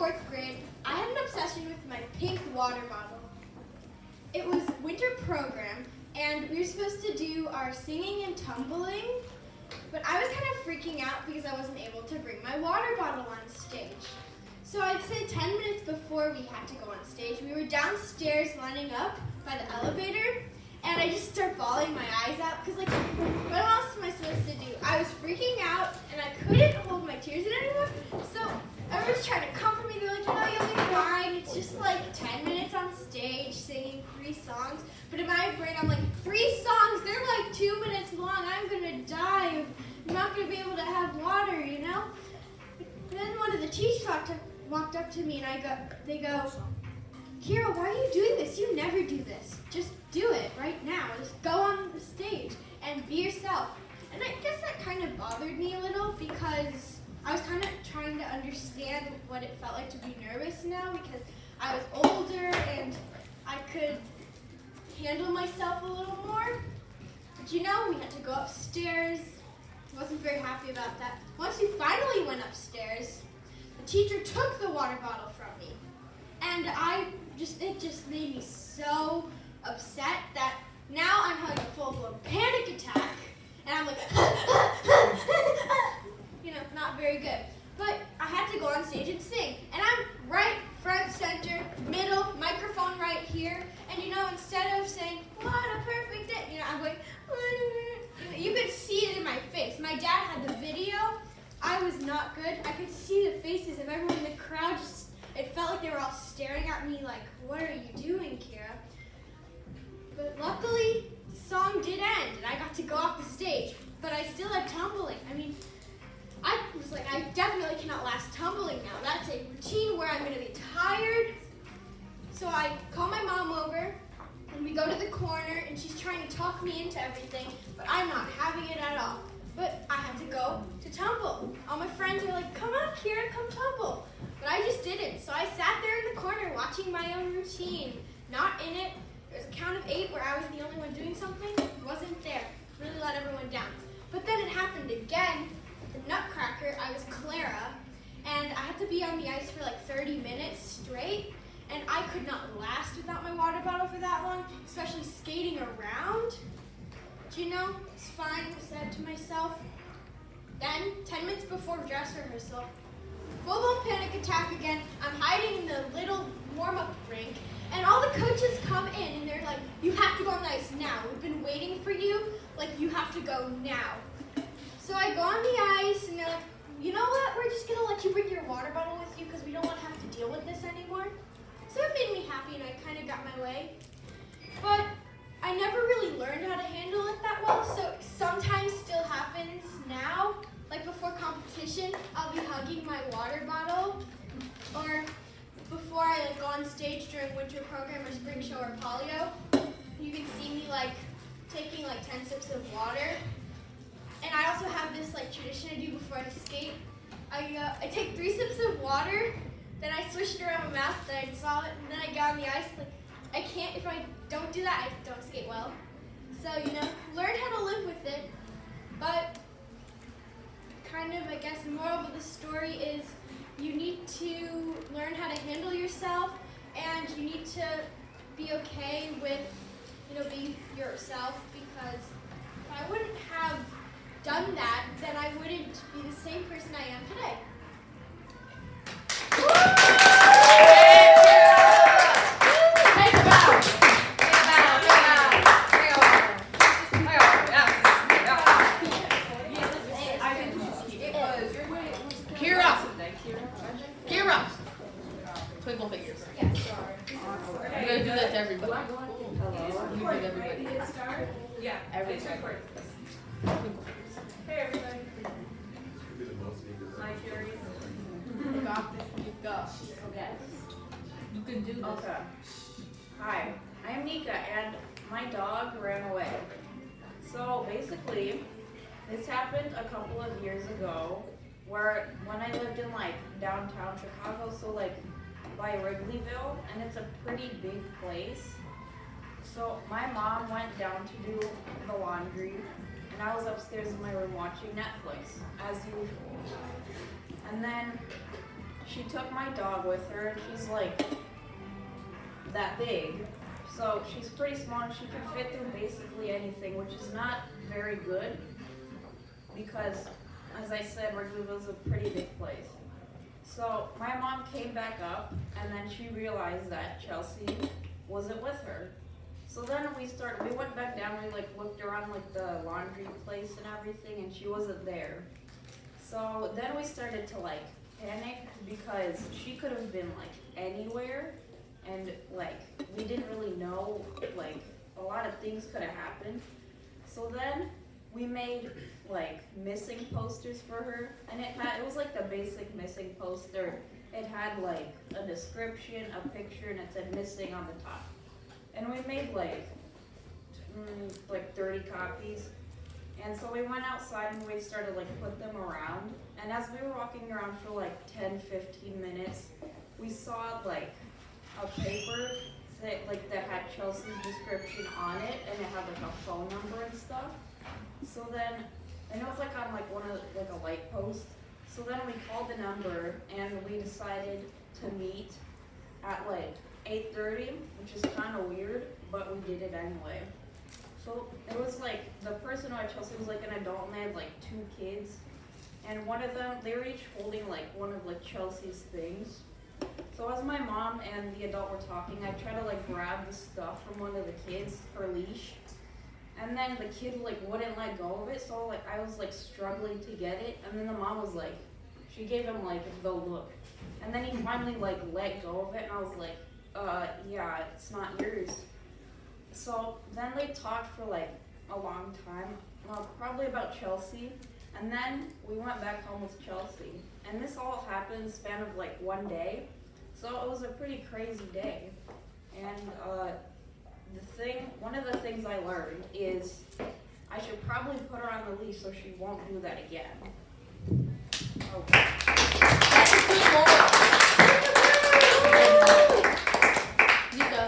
4th grade, I had an obsession with my pink water bottle. It was winter program, and we were supposed to do our singing and tumbling, but I was kind of freaking out because I wasn't able to bring my water bottle on stage. So I'd say 10 minutes before we had to go on stage, we were downstairs lining up by the elevator, and I just started bawling my eyes out because, like, what else am I supposed to do? I was freaking out, and I couldn't hold my tears in anymore, so everyone's trying to comfort me. They're like, you'll be fine. It's just like 10 minutes on stage singing 3 songs. But in my brain, I'm like, 3 songs? They're like 2 minutes long. I'm going to die. I'm not going to be able to have water, you know? Then one of the teachers walked up to me, and they go, Kira, why are you doing this? You never do this. Just do it right now. Just go on the stage and be yourself. And I guess that kind of bothered me a little because I was kind of trying to understand what it felt like to be nervous now because I was older and I could handle myself a little more. But you know, we had to go upstairs. I wasn't very happy about that. Once we finally went upstairs, the teacher took the water bottle from me. And it just made me so upset that now I'm having a full-blown panic attack. And I'm like, not very good. But I had to go on stage and sing. And I'm right, front, center, middle, microphone right here. And instead of saying, what a perfect day, I'm going, you could see it in my face. My dad had the video. I was not good. I could see the faces of everyone in the crowd. It felt like they were all staring at me like, what are you doing, Kira? But luckily, the song did end, and I got to go off the stage. But I still had tumbling. I was like, I definitely cannot last tumbling now. That's a routine where I'm going to be tired. So I call my mom over, and we go to the corner, and she's trying to talk me into everything, but I'm not having it at all. But I had to go to tumble. All my friends are like, come on, Kira, come tumble. But I just didn't. So I sat there in the corner watching my own routine, not in it. There was a count of 8 where I was the only one doing something. Wasn't there. Really let everyone down. But then it happened again. The Nutcracker, I was Clara, and I had to be on the ice for like 30 minutes straight, and I could not last without my water bottle for that long, especially skating around. Do it's fine, I said to myself. Then, 10 minutes before dress rehearsal, full-blown panic attack again. I'm hiding in the little warm-up rink, and all the coaches come in, and they're like, you have to go on the ice now. We've been waiting for you. Like, you have to go now. So I go on the ice, and they're like, you know what? We're just going to let you bring your water bottle with you because we don't want to have to deal with this anymore. So it made me happy, and I kind of got my way. But I never really learned how to handle it that well, so sometimes still happens now. Like before competition, I'll be hugging my water bottle, or before I go on stage during winter program or spring show or polio, you can see me taking 10 sips of water. And I also have this tradition I do before I skate. I take 3 sips of water, then I swish it around my mouth, then I dissolve it, and then I get on the ice. I can't, if I don't do that, I don't skate well. So, learn how to live with it. But kind of, I guess, the moral of the story is you need to learn how to handle yourself, and you need to be okay with, being yourself, because if I wouldn't have done that, then I wouldn't be the same person I am today. Kira! Twinkle fingers. Yeah, sorry. I'm going to do that to everybody. You do everybody. Yeah, everybody. Twinkle fingers. Hey everybody. Hi Carrie. You got this. You got this. Okay. You can do this. Okay. Hi, I am Nika and my dog ran away. So basically, this happened a couple of years ago where when I lived in downtown Chicago, so by Wrigleyville, and it's a pretty big place. So my mom went down to do the laundry, and I was upstairs in my room watching Netflix, as usual. And then she took my dog with her, and she's like that big. So she's pretty small and she can fit through basically anything, which is not very good because, as I said, Wrigleyville is a pretty big place. So my mom came back up and then she realized that Chelsea wasn't with her. So then we went back down, we like looked around like the laundry place and everything, and she wasn't there. So then we started to like panic because she could have been like anywhere, and like we didn't really know, like a lot of things could have happened. So then we made like missing posters for her, and it was like the basic missing poster. It had like a description, a picture, and it said missing on the top. And we made like 30 copies. And so we went outside and we started like put them around. And as we were walking around for like 10-15 minutes, we saw like a paper that had Chelsea's description on it, and it had like a phone number and stuff. So then, and it was like on like one of like a light post. So then we called the number and we decided to meet at like 8:30, which is kind of weird, but we did it anyway. So it was like the person who had Chelsea was like an adult, and they had like 2 kids, and one of them, they were each holding like one of like Chelsea's things. So as my mom and the adult were talking, I tried to like grab the stuff from one of the kids, her leash, and then the kid like wouldn't let go of it. So like I was like struggling to get it, and then the mom was like, she gave him like the look, and then he finally like let go of it, and I was like, yeah, it's not yours. So then they talked for like a long time, probably about Chelsea, and then we went back home with Chelsea. And this all happened in the span of like one day, so it was a pretty crazy day. And one of the things I learned is I should probably put her on the leash so she won't do that again. Okay. That's a good Nika.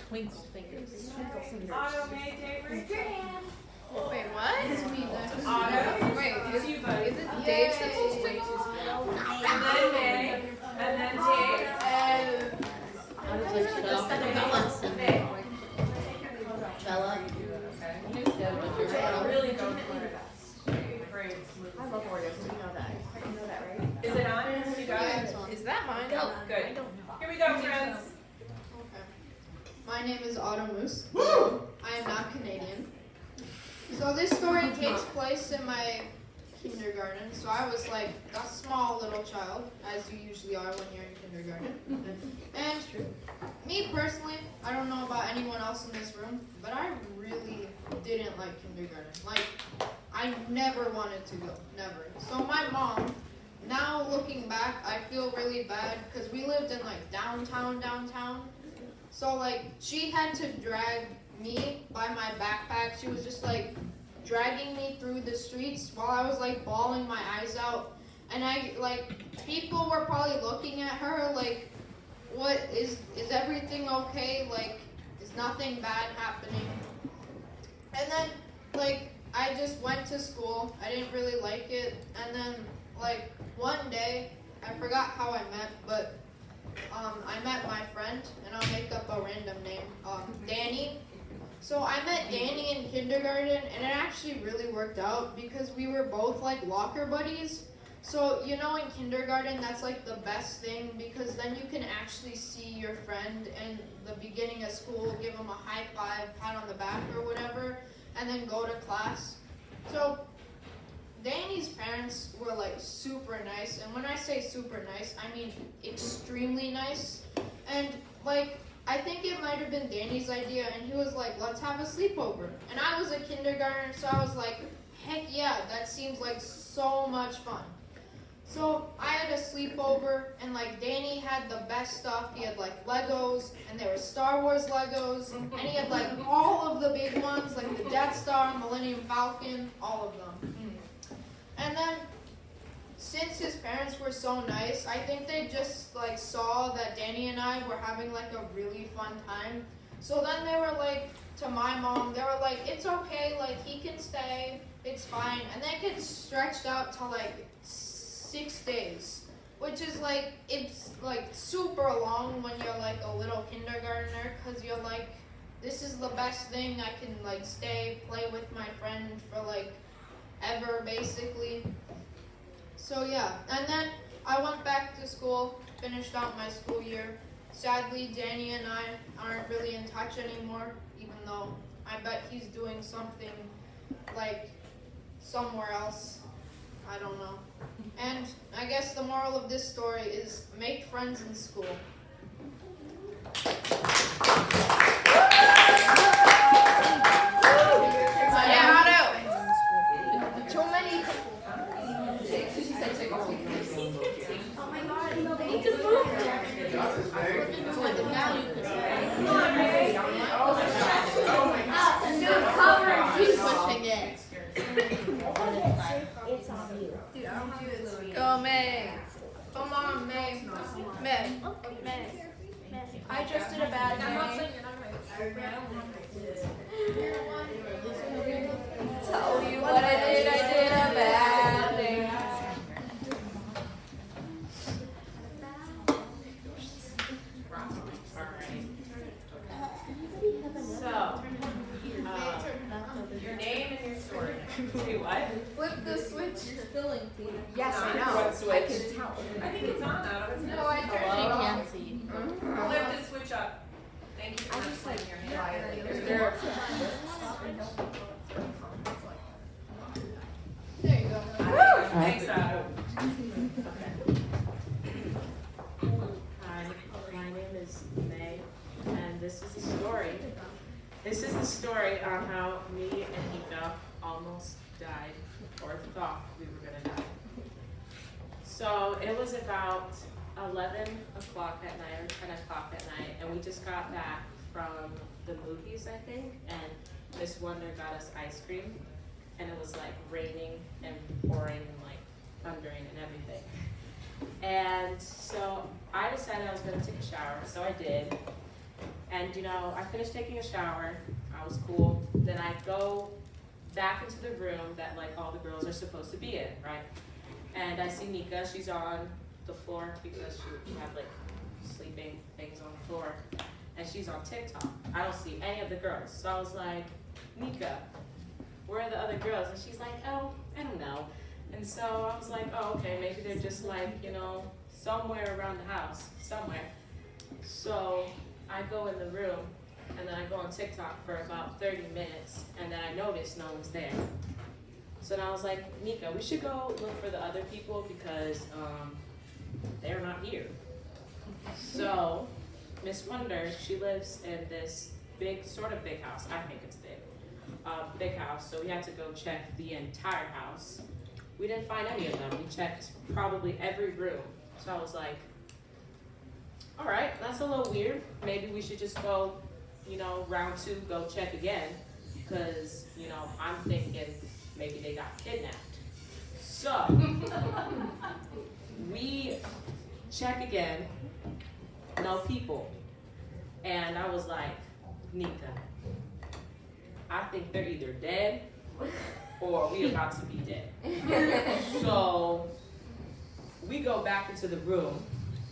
Twinkle fingers. Twinkle fingers. Otto, may I take Raise your hands. Wait, what? It's me. Otto. Wait, It's you, buddy. is it Dave supposed to go? And then May. And then Dave. I was like, shut up. May. Bella. Really go for it. Great. I love Oreos. You know that. You know that, right? Is it on? You got it? Is that mine? Good. Here we go, friends. My name is Otto Moose. I am not Canadian. So this story takes place in my kindergarten. So I was like a small little child, as you usually are when you're in kindergarten. And me personally, I don't know about anyone else in this room, but I really didn't like kindergarten. Like, I never wanted to go, never. So my mom, now looking back, I feel really bad because we lived in like downtown. So like she had to drag me by my backpack. She was just like dragging me through the streets while I was like bawling my eyes out. And I like people were probably looking at her like, what is everything okay? Like, is nothing bad happening? And then like I just went to school. I didn't really like it. And then like one day, I forgot how I met, but I met my friend, and I'll make up a random name, Danny. So I met Danny in kindergarten, and it actually really worked out because we were both like locker buddies. So you know, in kindergarten, that's like the best thing because then you can actually see your friend in the beginning of school, give them a high five, pat on the back or whatever, and then go to class. So Danny's parents were like super nice, and when I say super nice, I mean extremely nice. And like, I think it might have been Danny's idea, and he was like, let's have a sleepover. And I was a kindergartner, so I was like, heck yeah, that seems like so much fun. So I had a sleepover, and like Danny had the best stuff. He had like Legos, and they were Star Wars Legos, and he had like all of the big ones, like the Death Star, Millennium Falcon, all of them. And then, since his parents were so nice, I think they just like saw that Danny and I were having like a really fun time. So then they were like, to my mom, they were like, it's okay, like he can stay. it's fine. And then it gets stretched out to like 6 days, which is like, it's like super long when you're like a little kindergartner, because you're like, this is the best thing. I can like stay, play with my friend for like ever, basically. So yeah, and then I went back to school, finished out my school year. Sadly, Danny and I aren't really in touch anymore, even though I bet he's doing something like somewhere else. I don't know. And I guess the moral of this story is make friends in school. Too many. Oh my God, no, they need to move. Now you can keep pushing it. It's on you. Go, May. Come on, May. May. I just did a bad day. I'm not saying you're not right. Tell you what I did a bad thing. So, your name and your story. Wait, what? Flip the switch. Spilling tea. Yes, I know. What switch? I think it's on now. Isn't it? No, I turned it She off. can't see. Flip the switch up. Thank you for not sliding your hand. Is there There you go. Thanks, Adam. Hi, my name is May, and this is the story. This is the story on how me and Nika almost died, or thought we were gonna die. So it was about 11 o'clock at night, or 10 o'clock at night, and we just got back from the movies, I think, and Miss Wonder got us ice cream, and it was like raining and pouring and like thundering and everything. And so I decided I was gonna take a shower, so I did. And you know, I finished taking a shower, I was cool. Then I go back into the room that like all the girls are supposed to be in, right? And I see Nika, she's on the floor because she had like sleeping things on the floor. And she's on TikTok. I don't see any of the girls. So I was like, Nika, where are the other girls? And she's like, oh, I don't know. And so I was like, oh, okay, maybe they're just like, you know, somewhere around the house, somewhere. So I go in the room, and then I go on TikTok for about 30 minutes, and then I notice no one's there. So then I was like, Nika, we should go look for the other people because they're not here. So Miss Wonder, she lives in this big, sort of big house. I think it's big house. So we had to go check the entire house. We didn't find any of them. We checked probably every room. So I was like, all right, that's a little weird. Maybe we should just go, you know, round 2, go check again. Because, you know, I'm thinking maybe they got kidnapped. So, we check again, no people. And I was like, Nika, I think they're either dead or we about to be dead. So, we go back into the room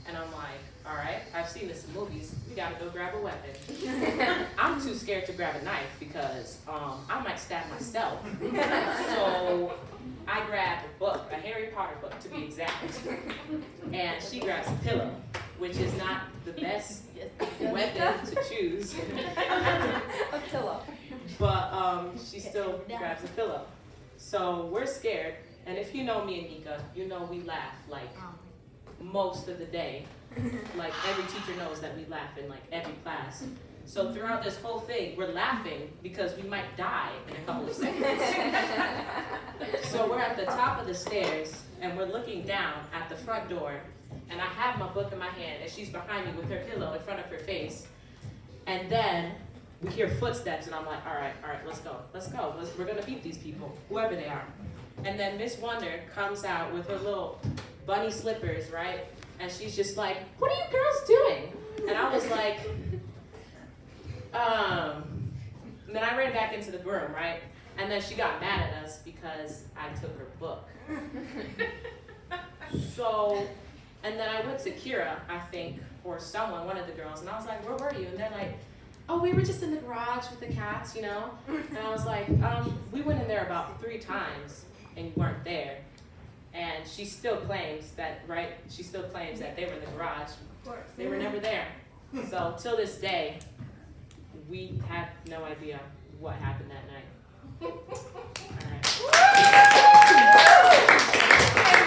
and I'm like, all right, I've seen this in movies. We gotta go grab a weapon. I'm too scared to grab a knife because I might stab myself. So I grabbed a book, a Harry Potter book to be exact. And she grabs a pillow, which is not the best weapon to choose. A pillow. But she still grabs a pillow. So we're scared. And if you know me and Nika, you know we laugh like most of the day. Like every teacher knows that we laugh in like every class. So throughout this whole thing, we're laughing because we might die in a couple of seconds. So we're at the top of the stairs and we're looking down at the front door and I have my book in my hand and she's behind me with her pillow in front of her face. And then we hear footsteps and I'm like, all right, let's go. We're gonna beat these people, whoever they are. And then Miss Wonder comes out with her little bunny slippers, right? And she's just like, what are you girls doing? And I was like, and then I ran back into the room, right? And then she got mad at us because I took her book. So, and then I went to Kira, I think, or someone, one of the girls, and I was like, where were you? And they're like, oh, we were just in the garage with the cats, you know? And I was like, we went in there about 3 times and you weren't there. And she still claims that, right? She still claims that they were in the garage. Of course. They were never there. So till this day, we have no idea what happened that night. And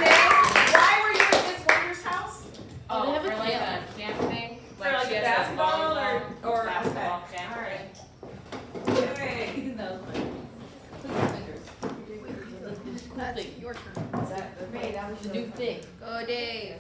then, why were you at this wondrous house? Oh, they have for a like camp. a camp thing? For like she a has basketball volleyball. or Basketball okay. camp. All right. Wait. That was funny. Look at your fingers. This cool thing. Your turn. That was The new thing. Go Dave.